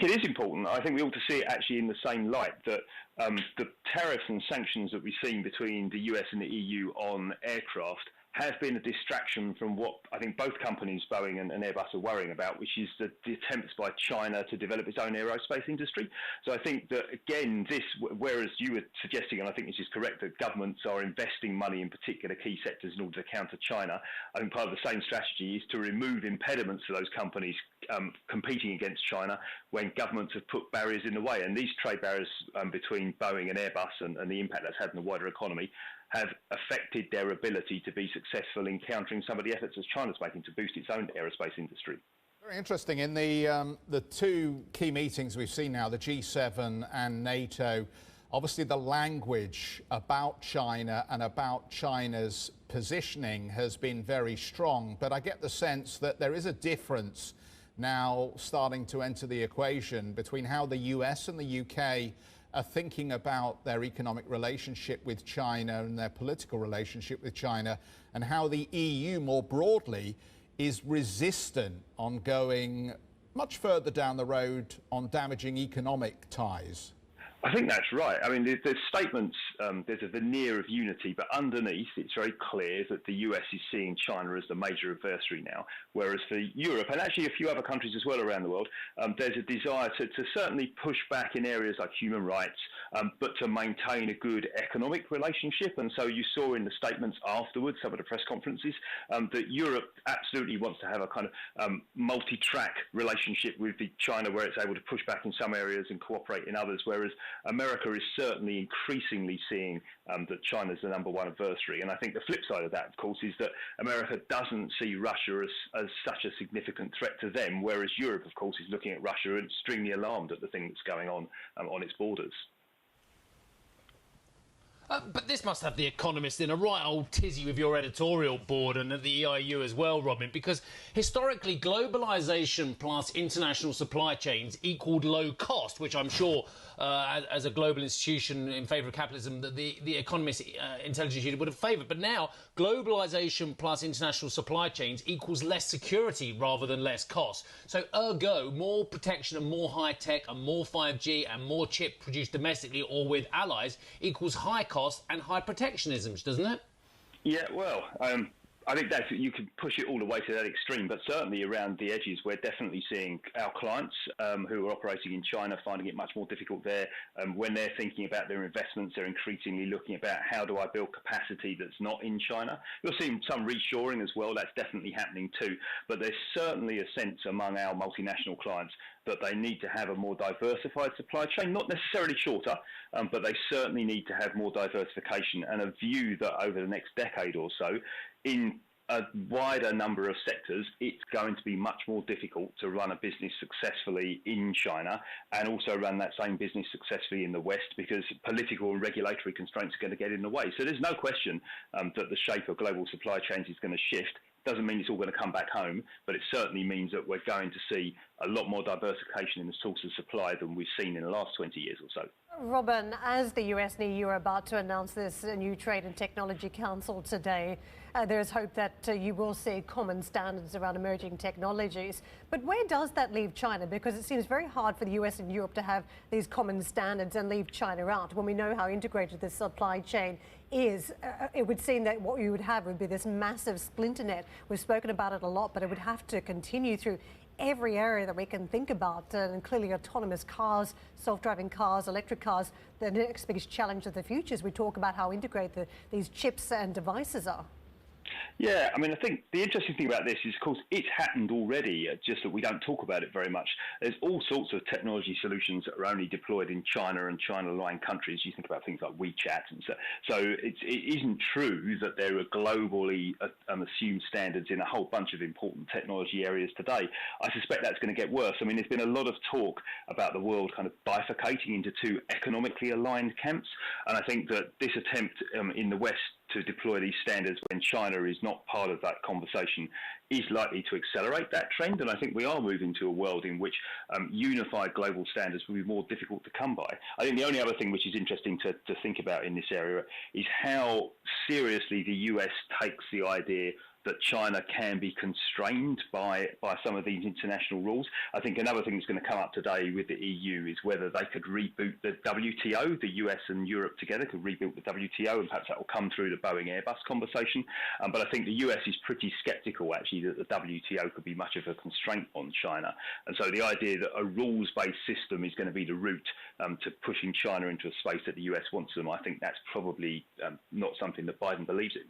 it is important. I think we ought to see it actually in the same light that the tariffs and sanctions that we've seen between the US and the EU on aircraft have been a distraction from what I think both companies, Boeing and Airbus, are worrying about, which is the attempts by China to develop its own aerospace industry. So I think that, again, whereas you were suggesting, and I think this is correct, that governments are investing money in particular key sectors in order to counter China, I think part of the same strategy is to remove impediments to those companies competing against China when governments have put barriers in the way. And these trade barriers between Boeing and Airbus and the impact that's had on the wider economy have affected their ability to be successful in countering some of the efforts that China's making to boost its own aerospace industry. Very interesting. In the two key meetings we've seen now, the G7 and NATO, obviously the language about China and about China's positioning has been very strong. But I get the sense that there is a difference now starting to enter the equation between how the US and the UK are thinking about their economic relationship with China and their political relationship with China, and how the EU more broadly is resistant on going much further down the road on damaging economic ties. I think that's right. I mean, there's statements, there's a veneer of unity, but underneath it's very clear that the US is seeing China as the major adversary now, whereas for Europe, and actually a few other countries as well around the world, there's a desire to certainly push back in areas like human rights, but to maintain a good economic relationship. And so you saw in the statements afterwards, some of the press conferences, that Europe absolutely wants to have a kind of multi-track relationship with China, where it's able to push back in some areas and cooperate in others, whereas America is certainly increasingly seeing that China's the number one adversary. And I think the flip side of that, of course, is that America doesn't see Russia as such a significant threat to them, whereas Europe, of course, is looking at Russia and extremely alarmed at the thing that's going on its borders. But this must have the Economist in a right old tizzy with your editorial board and the EIU as well, Robin, because historically globalisation plus international supply chains equalled low cost, which I'm sure as a global institution in favour of capitalism that the Economist Intelligence Unit would have favoured. But now globalisation plus international supply chains equals less security rather than less cost. So ergo, more protection and more high tech and more 5G and more chip produced domestically or with allies equals high cost and high protectionism, doesn't it? Yeah, well, I think that you can push it all the way to that extreme, but certainly around the edges, we're definitely seeing our clients who are operating in China finding it much more difficult there. When they're thinking about their investments, they're increasingly looking about how do I build capacity that's not in China. You're seeing some reshoring as well. That's definitely happening too. But there's certainly a sense among our multinational clients that they need to have a more diversified supply chain, not necessarily shorter, but they certainly need to have more diversification and a view that over the next decade or so, in a wider number of sectors, it's going to be much more difficult to run a business successfully in China and also run that same business successfully in the West, because political and regulatory constraints are going to get in the way. So there's no question that the shape of global supply chains is going to shift. Doesn't mean it's all going to come back home, but it certainly means that we're going to see a lot more diversification in the source of supply than we've seen in the last 20 years or so. Robin, as the US and EU are about to announce this new Trade and Technology Council today, there is hope that you will see common standards around emerging technologies. But where does that leave China? Because it seems very hard for the US and Europe to have these common standards and leave China out when we know how integrated this supply chain is. It would seem that what you would have would be this massive splinter net. We've spoken about it a lot, but it would have to continue through every area that we can think about, and clearly autonomous cars, self-driving cars, electric cars, the next biggest challenge of the future as we talk about how integrated these chips and devices are. Yeah, I mean, I think the interesting thing about this is, of course, it's happened already, just that we don't talk about it very much. There's all sorts of technology solutions that are only deployed in China and China-aligned countries. You think about things like WeChat. And so it isn't true that there are globally assumed standards in a whole bunch of important technology areas today. I suspect that's going to get worse. I mean, there's been a lot of talk about the world kind of bifurcating into two economically aligned camps. And I think that this attempt in the West to deploy these standards when China is not part of that conversation is likely to accelerate that trend. And I think we are moving to a world in which unified global standards will be more difficult to come by. I think the only other thing which is interesting to think about in this area is how seriously the US takes the idea that China can be constrained by some of these international rules. I think another thing that's going to come up today with the EU is whether they could reboot the WTO. The US and Europe together could reboot the WTO, and perhaps that will come through the Boeing Airbus conversation. But I think the US is pretty sceptical, actually, that the WTO could be much of a constraint on China. And so the idea that a rules-based system is going to be the route to pushing China into a space that the US wants them, I think that's probably not something that Biden believes in.